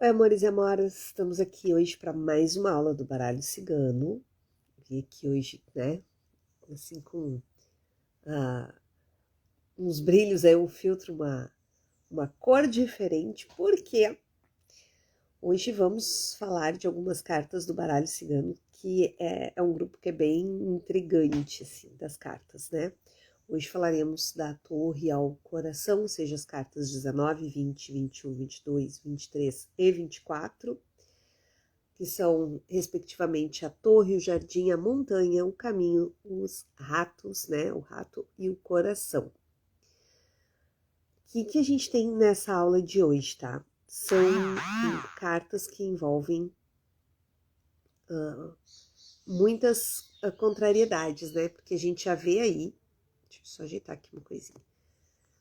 Oi, amores e amoras, estamos aqui hoje para mais uma aula do baralho cigano. Vim aqui hoje, né, assim com uns brilhos, aí um filtro, uma cor diferente, porque hoje vamos falar de algumas cartas do baralho cigano, que é um grupo que é bem intrigante, assim, das cartas, né? Hoje falaremos da torre ao coração, ou seja, as cartas 19, 20, 21, 22, 23 e 24, que são, respectivamente, a torre, o jardim, a montanha, o caminho, os ratos, né? O rato e o coração. O que a gente tem nessa aula de hoje, tá? São cartas que envolvem muitas contrariedades, né? Porque a gente já vê aí, deixa eu só ajeitar aqui uma coisinha.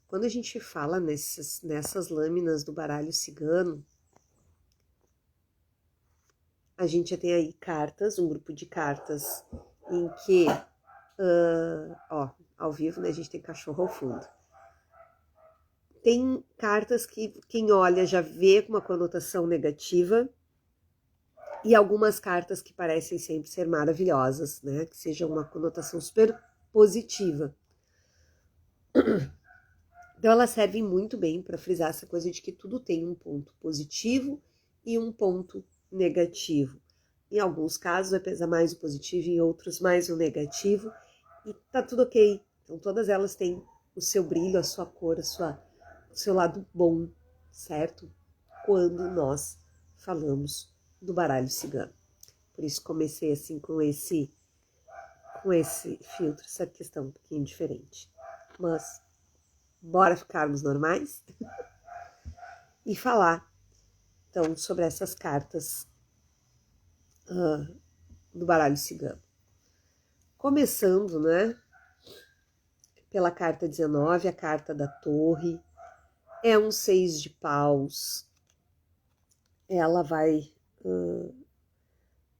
Quando a gente fala nessas lâminas do baralho cigano, a gente já tem aí cartas, um grupo de cartas em que, ó, ao vivo, né, a gente tem cachorro ao fundo. Tem cartas que quem olha já vê com uma conotação negativa e algumas cartas que parecem sempre ser maravilhosas, né, que sejam uma conotação super positiva. Então elas servem muito bem para frisar essa coisa de que tudo tem um ponto positivo e um ponto negativo. Em alguns casos vai pesar mais o positivo, em outros mais o negativo, e tá tudo ok. Então todas elas têm o seu brilho, a sua cor, o seu lado bom, certo? Quando nós falamos do baralho cigano. Por isso comecei assim com esse filtro, essa questão um pouquinho diferente. Mas bora ficarmos normais e falar então sobre essas cartas do baralho cigano. Começando, né, pela carta 19, a carta da torre, é um 6 de paus, ela vai,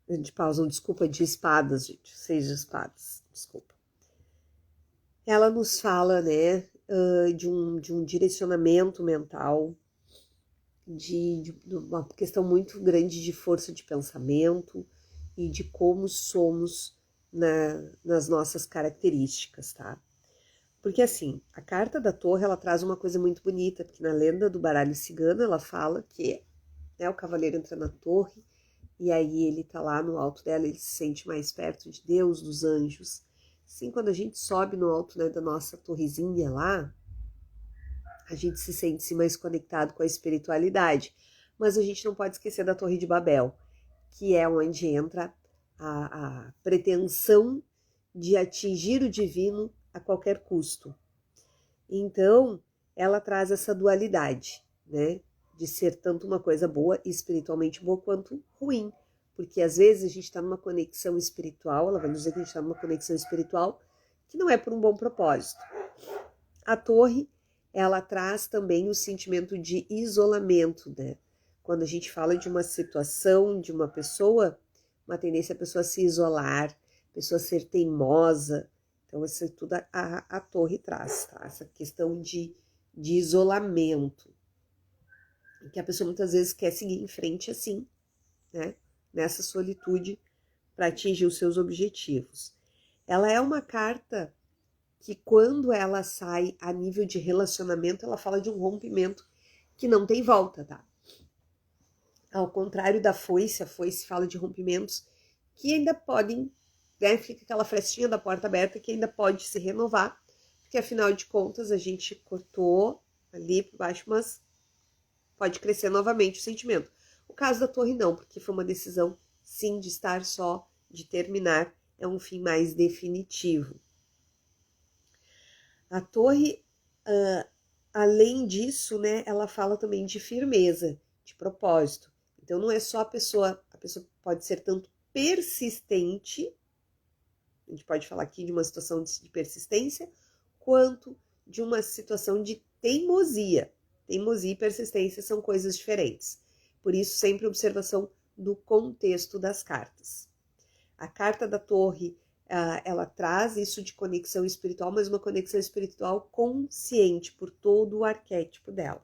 de paus, não, desculpa, de espadas, gente, 6 de espadas, desculpa. Ela nos fala, né, de um direcionamento mental, de uma questão muito grande de força de pensamento e de como somos nas nossas características, tá? Porque assim, a carta da torre, ela traz uma coisa muito bonita, porque na lenda do baralho cigano, ela fala que, né, o cavaleiro entra na torre, e aí ele tá lá no alto dela, ele se sente mais perto de Deus, dos anjos. Sim, quando a gente sobe no alto, né, da nossa torrezinha lá, a gente se sente mais conectado com a espiritualidade. Mas a gente não pode esquecer da Torre de Babel, que é onde entra a pretensão de atingir o divino a qualquer custo. Então, ela traz essa dualidade, né? De ser tanto uma coisa boa e espiritualmente boa quanto ruim. Porque às vezes a gente está numa conexão espiritual, ela vai nos dizer que a gente está numa conexão espiritual que não é por um bom propósito. A torre, ela traz também o sentimento de isolamento, né? Quando a gente fala de uma situação, de uma pessoa, uma tendência a pessoa se isolar, a pessoa ser teimosa. Então, isso tudo a torre traz, tá? Essa questão de isolamento. Que a pessoa muitas vezes quer seguir em frente assim, né? Nessa solitude para atingir os seus objetivos. Ela é uma carta que quando ela sai a nível de relacionamento, ela fala de um rompimento que não tem volta, tá? Ao contrário da foice, a foice fala de rompimentos que ainda podem, né, fica aquela frestinha da porta aberta que ainda pode se renovar, porque afinal de contas a gente cortou ali por baixo, mas pode crescer novamente o sentimento. O caso da torre não, porque foi uma decisão sim de estar só, de terminar, é um fim mais definitivo. A torre, além disso, né, ela fala também de firmeza, de propósito. Então não é só a pessoa pode ser tanto persistente, a gente pode falar aqui de uma situação de persistência, quanto de uma situação de teimosia. Teimosia e persistência são coisas diferentes. Por isso, sempre observação do contexto das cartas. A carta da torre, ela traz isso de conexão espiritual, mas uma conexão espiritual consciente por todo o arquétipo dela.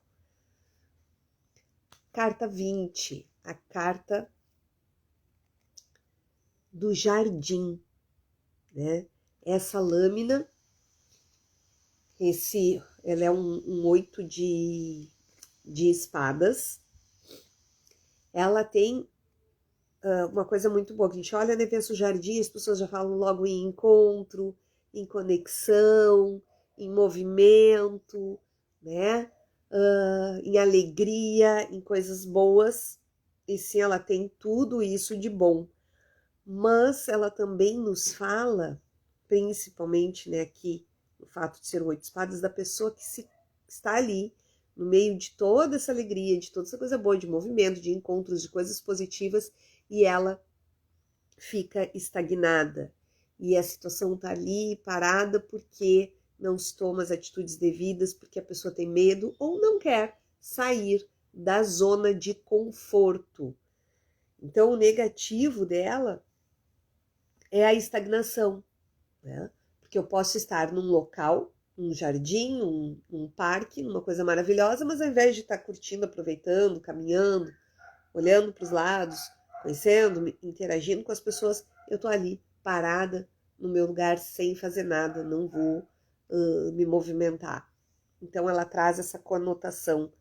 Carta 20, a carta do jardim, né? Essa lâmina, ela é um 8 de espadas. Ela tem uma coisa muito boa, que a gente olha, né, pensa o jardim, as pessoas já falam logo em encontro, em conexão, em movimento, né? Em alegria, em coisas boas. E sim, ela tem tudo isso de bom. Mas ela também nos fala, principalmente, né, aqui, o fato de ser o 8 de espadas, da pessoa que está ali, no meio de toda essa alegria, de toda essa coisa boa, de movimento, de encontros, de coisas positivas, e ela fica estagnada. E a situação está ali parada porque não se toma as atitudes devidas, porque a pessoa tem medo ou não quer sair da zona de conforto. Então, o negativo dela é a estagnação, né? Porque eu posso estar num local, um jardim, um parque, uma coisa maravilhosa, mas ao invés de estar curtindo, aproveitando, caminhando, olhando para os lados, conhecendo, interagindo com as pessoas, eu estou ali parada no meu lugar sem fazer nada, não vou me movimentar. Então ela traz essa conotação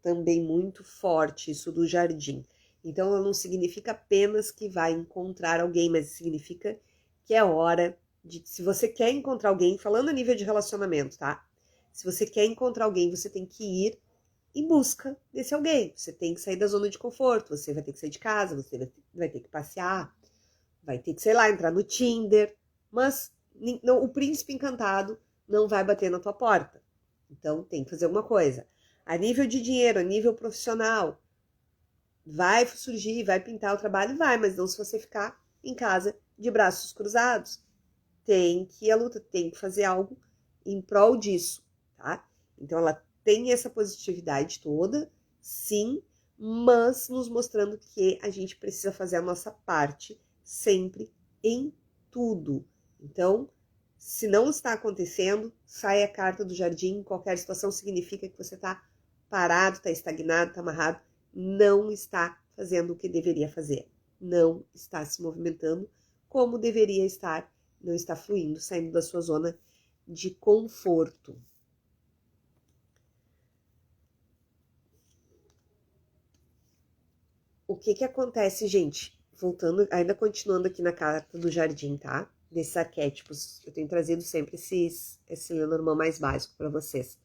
também muito forte, isso do jardim. Então ela não significa apenas que vai encontrar alguém, mas significa que é hora de, se você quer encontrar alguém, falando a nível de relacionamento, tá? Se você quer encontrar alguém, você tem que ir em busca desse alguém. Você tem que sair da zona de conforto, você vai ter que sair de casa, você vai ter que passear, vai ter que, sei lá, entrar no Tinder, mas não, o príncipe encantado não vai bater na tua porta. Então tem que fazer alguma coisa. A nível de dinheiro, a nível profissional, vai surgir, vai pintar o trabalho, vai, mas não se você ficar em casa de braços cruzados. Tem que ir à luta, tem que fazer algo em prol disso, tá? Então ela tem essa positividade toda, sim, mas nos mostrando que a gente precisa fazer a nossa parte sempre em tudo. Então, se não está acontecendo, sai a carta do jardim, qualquer situação significa que você está parado, está estagnado, está amarrado, não está fazendo o que deveria fazer, não está se movimentando como deveria estar, não está fluindo, saindo da sua zona de conforto. O que acontece, gente? Voltando, ainda continuando aqui na carta do jardim, tá? Desses arquétipos, eu tenho trazido sempre esse Lenormand mais básico para vocês.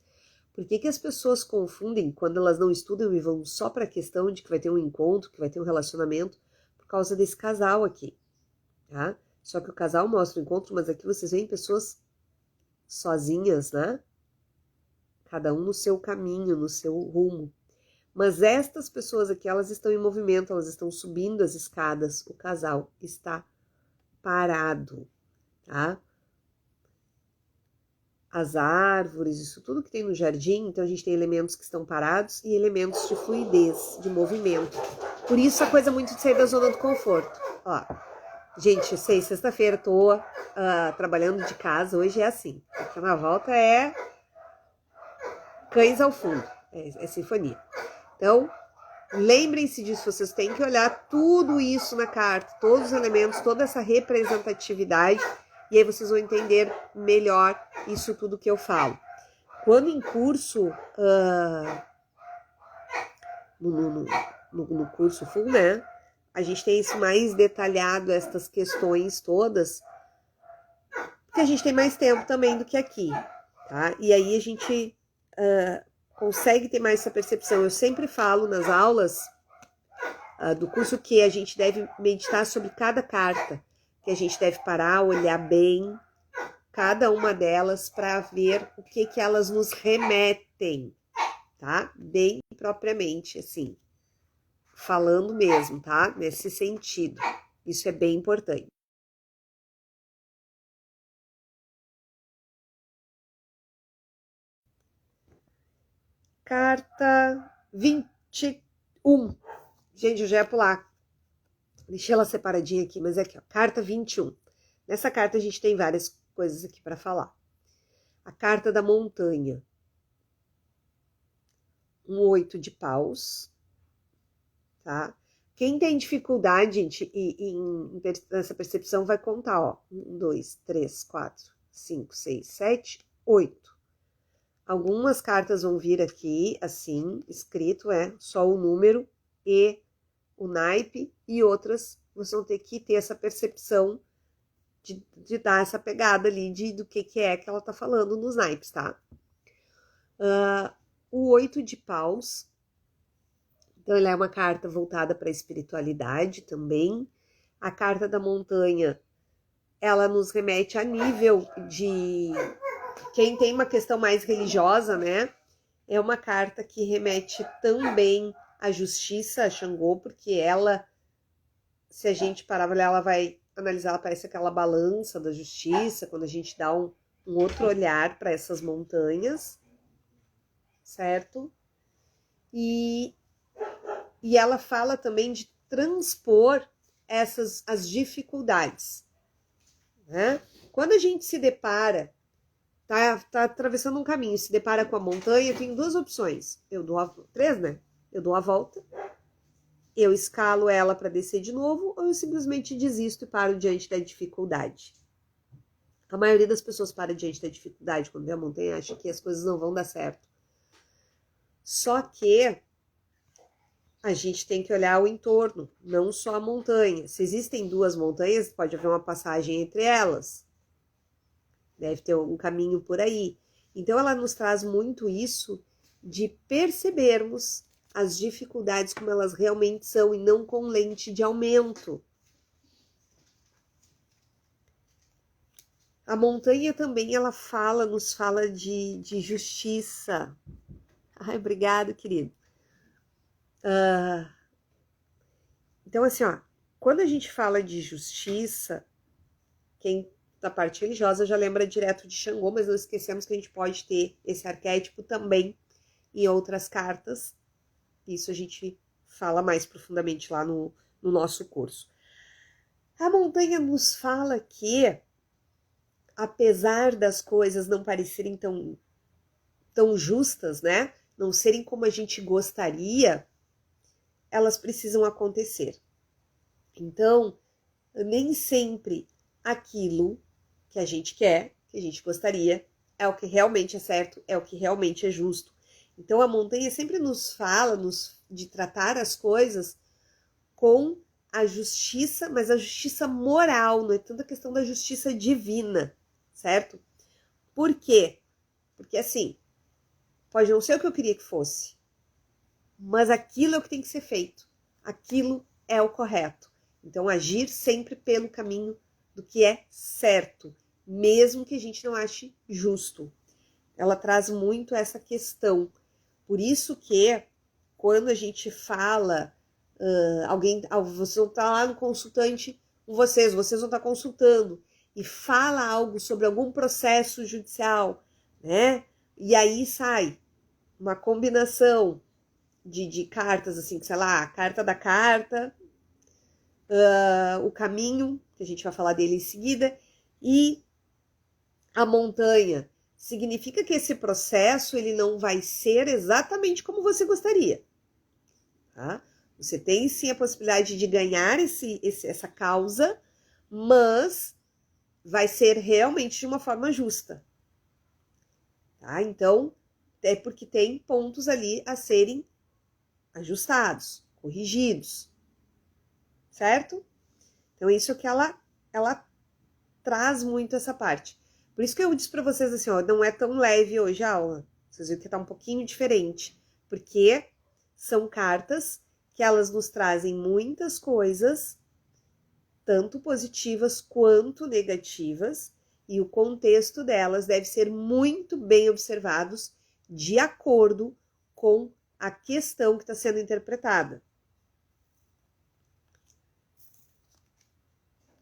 Por que as pessoas confundem quando elas não estudam e vão só para a questão de que vai ter um encontro, que vai ter um relacionamento, por causa desse casal aqui, tá? Só que o casal mostra o encontro, mas aqui vocês veem pessoas sozinhas, né? Cada um no seu caminho, no seu rumo. Mas estas pessoas aqui, elas estão em movimento, elas estão subindo as escadas, o casal está parado, tá? As árvores, isso tudo que tem no jardim, então a gente tem elementos que estão parados e elementos de fluidez, de movimento. Por isso a coisa muito de sair da zona do conforto. Ó, gente, eu sei, sexta-feira tô trabalhando de casa, hoje é assim. Porque na volta é cães ao fundo, é sinfonia. Então, lembrem-se disso, vocês têm que olhar tudo isso na carta, todos os elementos, toda essa representatividade, e aí vocês vão entender melhor isso tudo que eu falo. Quando em curso, no curso full, né, a gente tem isso mais detalhado, estas questões todas, porque a gente tem mais tempo também do que aqui, tá? E aí a gente consegue ter mais essa percepção. Eu sempre falo nas aulas do curso que a gente deve meditar sobre cada carta, que a gente deve parar, olhar bem cada uma delas para ver o que elas nos remetem, tá? Bem propriamente, assim, falando mesmo, tá? Nesse sentido. Isso é bem importante. Carta 21. Gente, eu já ia pular. Deixei ela separadinha aqui, mas é aqui, ó. Carta 21. Nessa carta a gente tem várias coisas aqui para falar. A carta da montanha. Um 8 de paus. tá? Quem tem dificuldade, gente, nessa percepção vai contar, ó. 1, 2, 3, 4, 5, 6, 7, 8. Algumas cartas vão vir aqui, assim, escrito, só o número e o naipe, e outras vocês vão ter que ter essa percepção de dar essa pegada ali do que é que ela tá falando nos naipes, tá? O 8 de paus, então ele é uma carta voltada para a espiritualidade também. A carta da montanha, ela nos remete a nível de quem tem uma questão mais religiosa, né? É uma carta que remete também à justiça, a Xangô, porque ela, se a gente parar pra olhar, ela vai analisar, ela parece aquela balança da justiça, quando a gente dá um outro olhar para essas montanhas, certo? E ela fala também de transpor as dificuldades, né? Quando a gente se depara, tá atravessando um caminho, se depara com a montanha, tem duas opções. Três, né? Eu dou a volta, eu escalo ela para descer de novo, ou eu simplesmente desisto e paro diante da dificuldade. A maioria das pessoas para diante da dificuldade quando vê a montanha e acha que as coisas não vão dar certo. Só que a gente tem que olhar o entorno, não só a montanha. Se existem duas montanhas, pode haver uma passagem entre elas. Deve ter um caminho por aí. Então ela nos traz muito isso de percebermos as dificuldades como elas realmente são e não com lente de aumento. A montanha também ela nos fala de justiça. Ai, obrigado, querido. Então, assim, ó, quando a gente fala de justiça, quem da parte religiosa já lembra direto de Xangô, mas não esquecemos que a gente pode ter esse arquétipo também em outras cartas. Isso a gente fala mais profundamente lá no nosso curso. A montanha nos fala que, apesar das coisas não parecerem tão justas, né? Não serem como a gente gostaria, elas precisam acontecer. Então, nem sempre aquilo que a gente quer, que a gente gostaria, é o que realmente é certo, é o que realmente é justo. Então a montanha sempre nos fala de tratar as coisas com a justiça, mas a justiça moral, não é tanto a questão da justiça divina, certo? Por quê? Porque assim, pode não ser o que eu queria que fosse, mas aquilo é o que tem que ser feito, aquilo é o correto. Então agir sempre pelo caminho do que é certo, mesmo que a gente não ache justo. Ela traz muito essa questão. Por isso que, quando a gente fala, vocês vão estar lá no consultante com vocês vão estar consultando, e fala algo sobre algum processo judicial, né? E aí sai uma combinação de cartas, assim, sei lá, a carta da carta, o caminho, que a gente vai falar dele em seguida, e a montanha. Significa que esse processo ele não vai ser exatamente como você gostaria. Tá? Você tem sim a possibilidade de ganhar essa causa, mas vai ser realmente de uma forma justa. Tá? Então, é porque tem pontos ali a serem ajustados, corrigidos. Certo? Então, isso que ela traz muito essa parte. Por isso que eu disse para vocês assim, ó, não é tão leve hoje a aula. Vocês viram que tá um pouquinho diferente. Porque são cartas que elas nos trazem muitas coisas, tanto positivas quanto negativas, e o contexto delas deve ser muito bem observados de acordo com a questão que está sendo interpretada.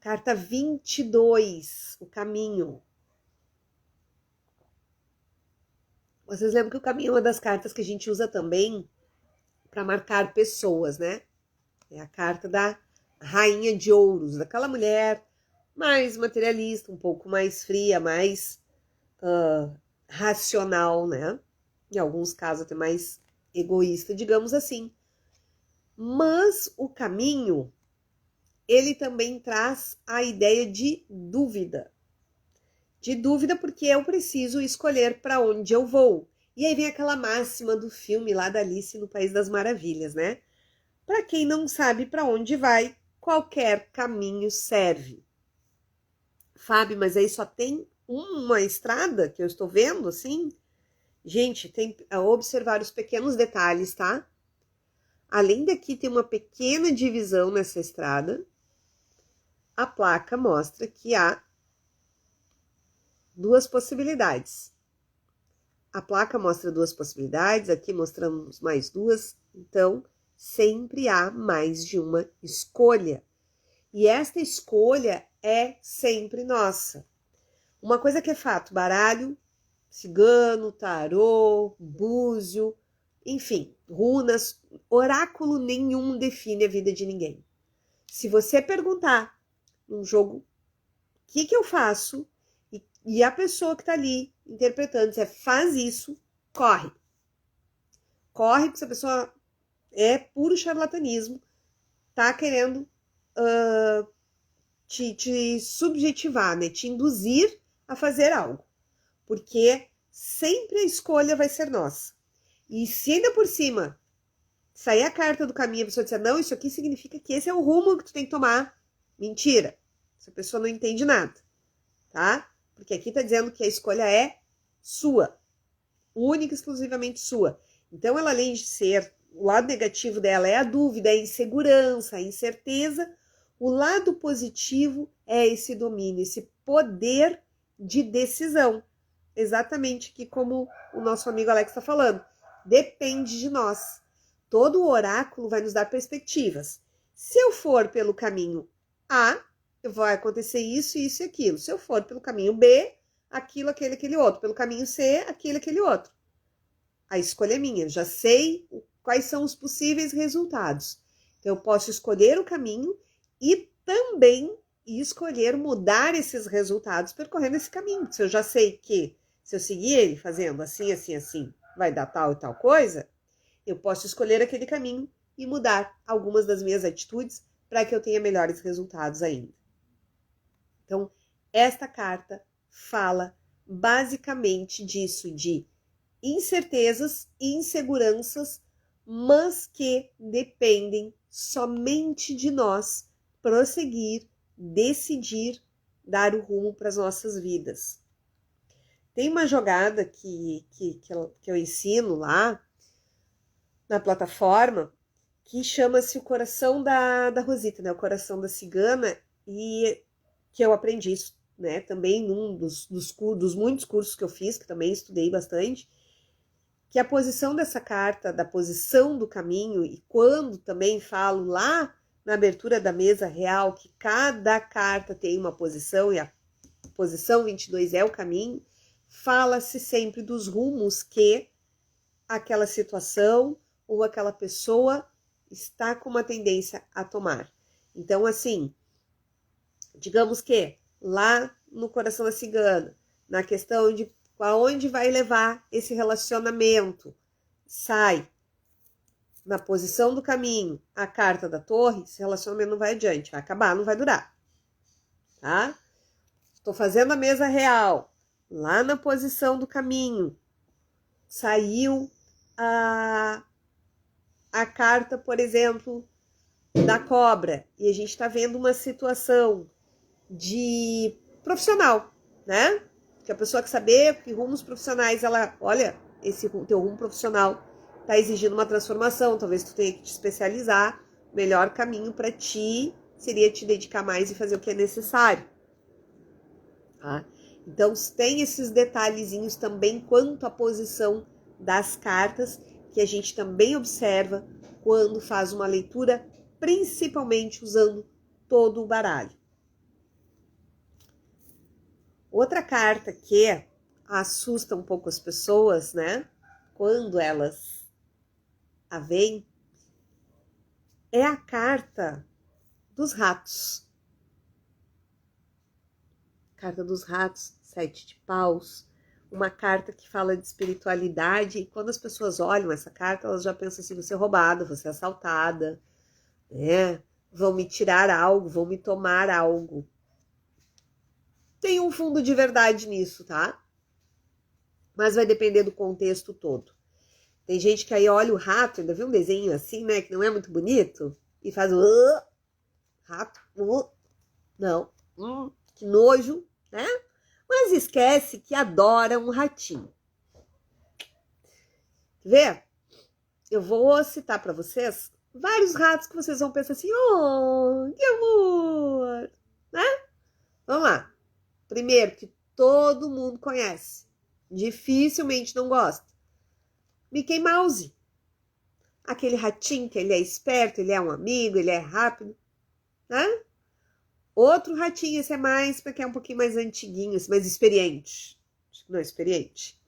Carta 22, o caminho. Vocês lembram que o caminho é uma das cartas que a gente usa também para marcar pessoas, né? É a carta da Rainha de Ouros, daquela mulher mais materialista, um pouco mais fria, mais racional, né? Em alguns casos até mais egoísta, digamos assim. Mas o caminho, ele também traz a ideia de dúvida. De dúvida porque eu preciso escolher para onde eu vou. E aí vem aquela máxima do filme lá da Alice no País das Maravilhas, né? Para quem não sabe para onde vai, qualquer caminho serve. Fábio, mas aí só tem uma estrada que eu estou vendo, assim? Gente, tem a observar os pequenos detalhes, tá? Além daqui tem uma pequena divisão nessa estrada. A placa mostra que há duas possibilidades. A placa mostra duas possibilidades, aqui mostramos mais duas, então sempre há mais de uma escolha. E esta escolha é sempre nossa. Uma coisa que é fato, baralho, cigano, tarô, búzio, enfim, runas, oráculo nenhum define a vida de ninguém. Se você perguntar num jogo o que eu faço, e a pessoa que tá ali interpretando, você faz isso, corre. Corre, porque essa pessoa é puro charlatanismo, tá querendo te subjetivar, né? Te induzir a fazer algo. Porque sempre a escolha vai ser nossa. E se ainda por cima sair a carta do caminho, a pessoa disser, não, isso aqui significa que esse é o rumo que tu tem que tomar. Mentira. Essa pessoa não entende nada, tá? Porque aqui tá dizendo que a escolha é sua. Única e exclusivamente sua. Então, ela, além de ser, o lado negativo dela é a dúvida, é a insegurança, a incerteza. O lado positivo é esse domínio, esse poder de decisão. Exatamente que como o nosso amigo Alex está falando. Depende de nós. Todo o oráculo vai nos dar perspectivas. Se eu for pelo caminho A, vai acontecer isso, isso e aquilo. Se eu for pelo caminho B, aquilo, aquele outro. Pelo caminho C, aquilo, aquele outro. A escolha é minha. Já sei quais são os possíveis resultados. Então, eu posso escolher o caminho e também escolher mudar esses resultados percorrendo esse caminho. Se eu já sei que se eu seguir ele fazendo assim, assim, assim, vai dar tal e tal coisa, eu posso escolher aquele caminho e mudar algumas das minhas atitudes para que eu tenha melhores resultados ainda. Então, esta carta fala basicamente disso, de incertezas e inseguranças, mas que dependem somente de nós prosseguir, decidir, dar o rumo para as nossas vidas. Tem uma jogada que eu ensino lá na plataforma que chama-se o coração da Rosita, né? O coração da cigana, e que eu aprendi isso, né? Também num dos muitos cursos que eu fiz, que também estudei bastante, que a posição dessa carta, da posição do caminho, e quando também falo lá na abertura da mesa real que cada carta tem uma posição, e a posição 22 é o caminho, fala-se sempre dos rumos que aquela situação ou aquela pessoa está com uma tendência a tomar. Então, assim, digamos que lá no coração da cigana, na questão de aonde vai levar esse relacionamento, sai na posição do caminho a carta da torre, esse relacionamento não vai adiante, vai acabar, não vai durar, tá? Estou fazendo a mesa real, lá na posição do caminho, saiu a carta, por exemplo, da cobra, e a gente está vendo uma situação de profissional, né? Que a pessoa quer saber que rumos profissionais ela, olha, esse teu rumo profissional está exigindo uma transformação, talvez tu tenha que te especializar, o melhor caminho para ti seria te dedicar mais e fazer o que é necessário. Tá? Então, tem esses detalhezinhos também quanto à posição das cartas, que a gente também observa quando faz uma leitura, principalmente usando todo o baralho. Outra carta que assusta um pouco as pessoas, né? Quando elas a veem, é a carta dos ratos. Carta dos ratos, 7 de paus, uma carta que fala de espiritualidade, e quando as pessoas olham essa carta, elas já pensam assim, você é roubada, você é assaltada, né? Vão me tirar algo, vão me tomar algo. Tem um fundo de verdade nisso, tá? Mas vai depender do contexto todo. Tem gente que aí olha o rato, ainda viu um desenho assim, né? Que não é muito bonito. E faz o rato. Não. Que nojo, né? Mas esquece que adora um ratinho. Quer ver? Eu vou citar para vocês vários ratos que vocês vão pensar assim, oh, que amor, né? Vamos lá. Primeiro, que todo mundo conhece. Dificilmente não gosta. Mickey Mouse. Aquele ratinho que ele é esperto, ele é um amigo, ele é rápido, né? Outro ratinho, esse é mais para quem é um pouquinho mais antiguinho, esse mais experiente. Não, experiente.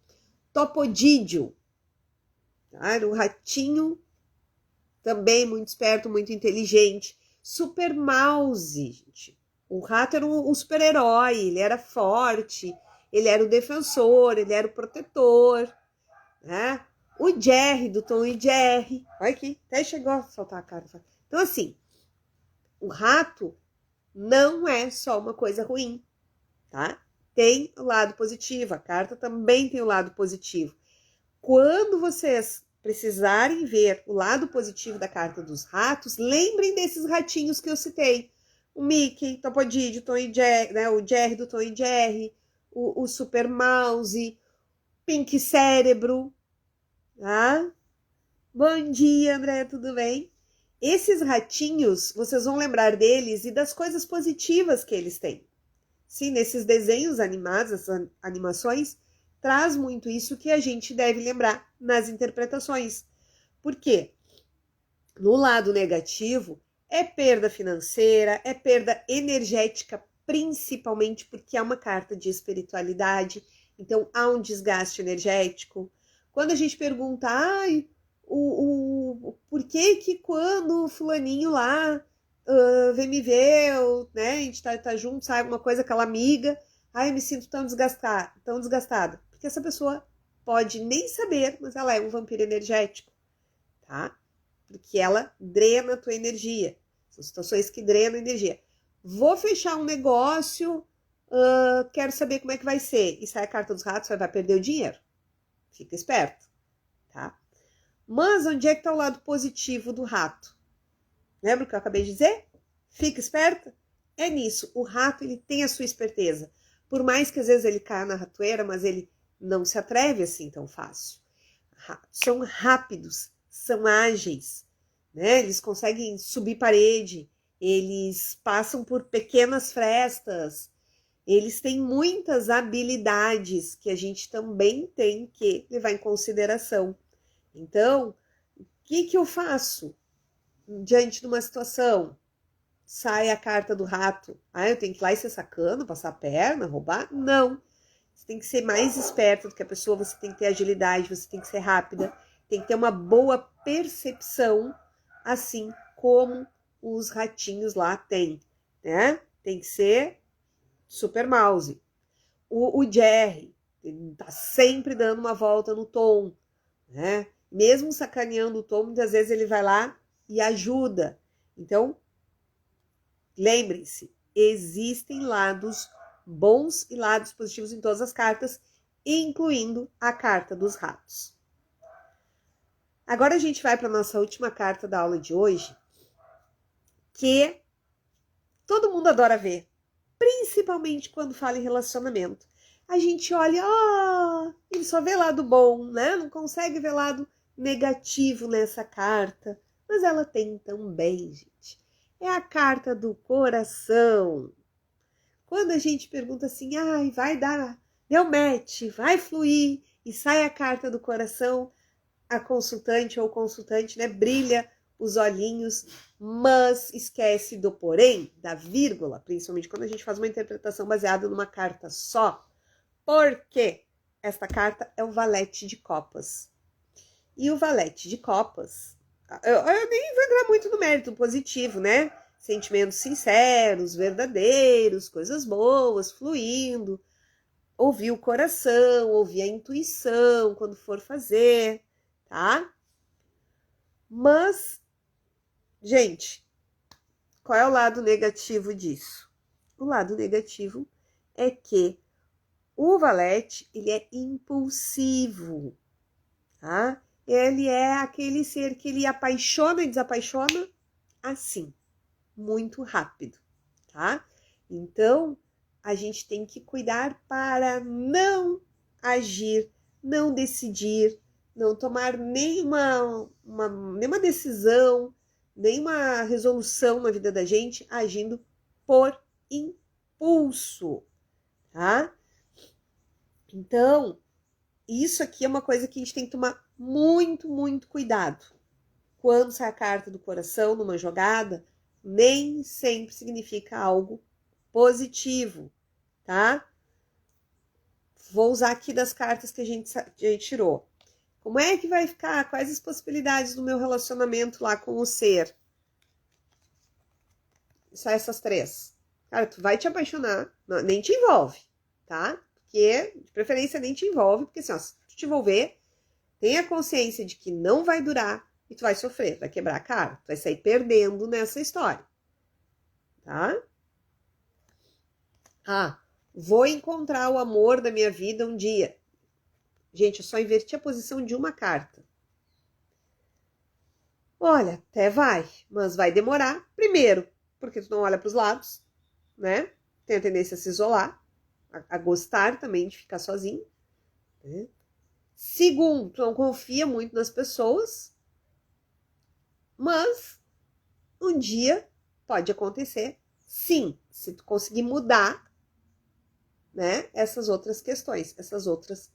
Topodídio. Tá? Era um ratinho também muito esperto, muito inteligente. Super Mouse, gente. O rato era um super-herói, ele era forte, ele era o defensor, ele era o protetor, né? O Jerry, do Tom e Jerry. Olha aqui, até chegou a soltar a cara. Então, assim, o rato não é só uma coisa ruim, tá? Tem o lado positivo, a carta também tem o lado positivo. Quando vocês precisarem ver o lado positivo da carta dos ratos, lembrem desses ratinhos que eu citei. O Mickey, Topodídio, Tom e Jerry, né? O Jerry do Tom e Jerry, o Super Mouse, Pink Cérebro, tá? Bom dia, André, tudo bem? Esses ratinhos, vocês vão lembrar deles e das coisas positivas que eles têm. Sim, nesses desenhos animados, essas animações, traz muito isso que a gente deve lembrar nas interpretações. Por quê? No lado negativo, é perda financeira, é perda energética, principalmente porque é uma carta de espiritualidade, então há um desgaste energético. Quando a gente pergunta, por que que quando o fulaninho lá vem me ver, né, a gente tá junto, sai alguma coisa, aquela amiga, eu me sinto tão desgastada. Porque essa pessoa pode nem saber, mas ela é um vampiro energético, tá? Porque ela drena a tua energia. São situações que drenam a energia. Vou fechar um negócio, quero saber como é que vai ser. E sai a carta dos ratos, vai perder o dinheiro. Fica esperto, tá? Mas onde é que tá o lado positivo do rato? Lembra o que eu acabei de dizer? Fica esperta? É nisso. O rato, ele tem a sua esperteza. Por mais que às vezes ele caia na ratoeira, mas ele não se atreve assim tão fácil. São rápidos, são ágeis, né? Eles conseguem subir parede, eles passam por pequenas frestas, eles têm muitas habilidades que a gente também tem que levar em consideração. Então, o que eu faço diante de uma situação? Sai a carta do rato. Eu tenho que ir lá e ser sacana, passar a perna, roubar? Não. Você tem que ser mais esperto do que a pessoa, você tem que ter agilidade, você tem que ser rápida, tem que ter uma boa percepção, assim como os ratinhos lá têm, né? Tem que ser Super Mouse. O Jerry, ele tá sempre dando uma volta no Tom, né? Mesmo sacaneando o Tom, muitas vezes ele vai lá e ajuda. Então, lembrem-se, existem lados bons e lados positivos em todas as cartas, incluindo a carta dos ratos. Agora a gente vai para a nossa última carta da aula de hoje, que todo mundo adora ver, principalmente quando fala em relacionamento. A gente olha, ele só vê lado bom, né? Não consegue ver lado negativo nessa carta, mas ela tem também, gente. É a carta do coração. Quando a gente pergunta assim, vai dar, deu match, vai fluir, e sai a carta do coração, a consultante ou consultante, né, brilha os olhinhos, mas esquece do porém, da vírgula, principalmente quando a gente faz uma interpretação baseada numa carta só, porque esta carta é o valete de copas. E o valete de copas, eu nem vou entrar muito no mérito positivo, né? Sentimentos sinceros, verdadeiros, coisas boas, fluindo, ouvir o coração, ouvir a intuição quando for fazer, tá? Mas, gente, qual é o lado negativo disso? O lado negativo é que o valete, ele é impulsivo, tá? Ele é aquele ser que ele apaixona e desapaixona assim, muito rápido, tá? Então, a gente tem que cuidar para não agir, não decidir, não tomar nenhuma decisão, nenhuma resolução na vida da gente agindo por impulso, tá? Então, isso aqui é uma coisa que a gente tem que tomar muito, muito cuidado. Quando sai a carta do coração numa jogada, nem sempre significa algo positivo, tá? Vou usar aqui das cartas que a gente tirou. Como é que vai ficar? Quais as possibilidades do meu relacionamento lá com o ser? Só essas três. Cara, tu vai te apaixonar, não, nem te envolve, tá? Porque, de preferência, nem te envolve, porque assim, ó, se tu te envolver, tenha consciência de que não vai durar e tu vai sofrer, vai quebrar a cara, tu vai sair perdendo nessa história, tá? Ah, vou encontrar o amor da minha vida um dia. Gente, eu só inverti a posição de uma carta. Olha, até vai, mas vai demorar. Primeiro, porque tu não olha para os lados, né? Tem a tendência a se isolar, a gostar também de ficar sozinho, né? Segundo, tu não confia muito nas pessoas, mas um dia pode acontecer, sim, se tu conseguir mudar, né, essas outras questões, essas outras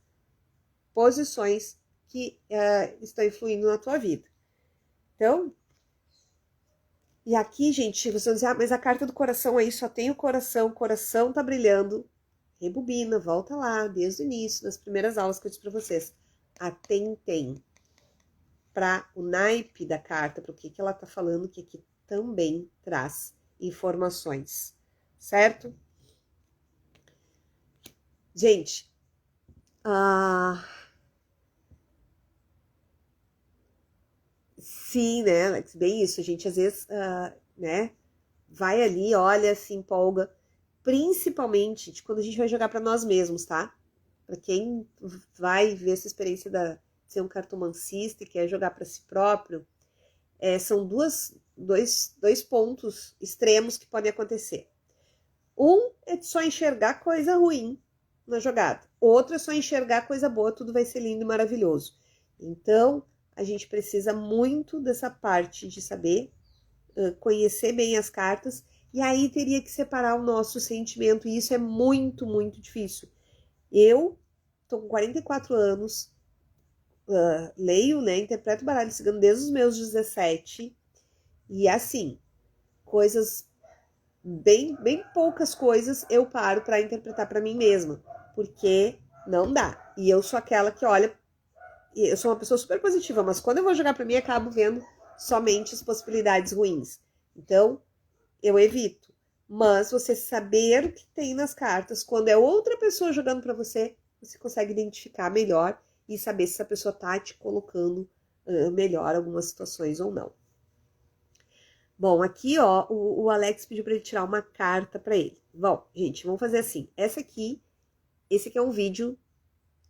posições que estão influindo na tua vida. Então, e aqui, gente, vocês vão dizer, mas a carta do coração aí só tem o coração tá brilhando. Rebobina, volta lá, desde o início, nas primeiras aulas que eu disse para vocês. Atentem para o naipe da carta, para o que ela tá falando, que aqui também traz informações, certo? Gente, sim, né, Alex? Bem isso, a gente às vezes, né, vai ali, olha, se empolga, principalmente de quando a gente vai jogar para nós mesmos, tá? Para quem vai ver essa experiência de ser um cartomancista e quer jogar para si próprio, são dois pontos extremos que podem acontecer. Um é só enxergar coisa ruim na jogada. Outro é só enxergar coisa boa, tudo vai ser lindo e maravilhoso. Então, a gente precisa muito dessa parte de saber conhecer bem as cartas, e aí teria que separar o nosso sentimento, e isso é muito, muito difícil. Eu tô com 44 anos, leio, né, interpreto baralho cigano desde os meus 17, e assim, coisas bem poucas coisas eu paro para interpretar para mim mesma, porque não dá. E eu sou aquela que olha, eu sou uma pessoa super positiva, mas quando eu vou jogar para mim, acabo vendo somente as possibilidades ruins. Então, eu evito. Mas você saber o que tem nas cartas, quando é outra pessoa jogando para você, você consegue identificar melhor e saber se essa pessoa tá te colocando melhor algumas situações ou não. Bom, aqui, ó, o Alex pediu para ele tirar uma carta para ele. Bom, gente, vamos fazer assim. Esse aqui é um vídeo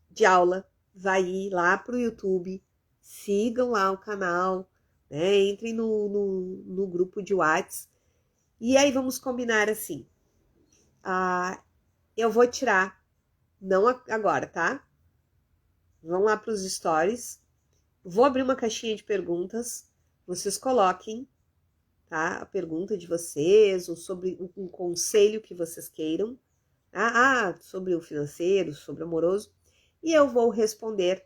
de aula. Vai ir lá pro YouTube, sigam lá o canal, né? Entrem no grupo de WhatsApp. E aí vamos combinar assim. Eu vou tirar, não agora, tá? Vão lá para os stories. Vou abrir uma caixinha de perguntas. Vocês coloquem, tá? A pergunta de vocês, ou sobre um conselho que vocês queiram. Sobre o financeiro, sobre o amoroso. E eu vou responder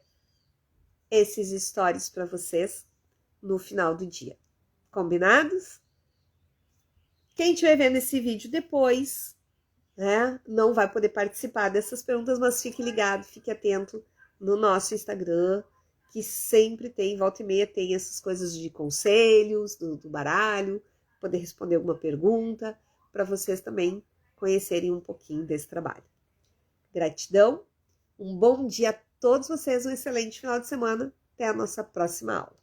esses stories para vocês no final do dia. Combinados? Quem estiver vendo esse vídeo depois, né, não vai poder participar dessas perguntas, mas fique ligado, fique atento no nosso Instagram, que sempre tem, volta e meia, tem essas coisas de conselhos, do baralho, poder responder alguma pergunta, para vocês também conhecerem um pouquinho desse trabalho. Gratidão, um bom dia a todos vocês, um excelente final de semana, até a nossa próxima aula.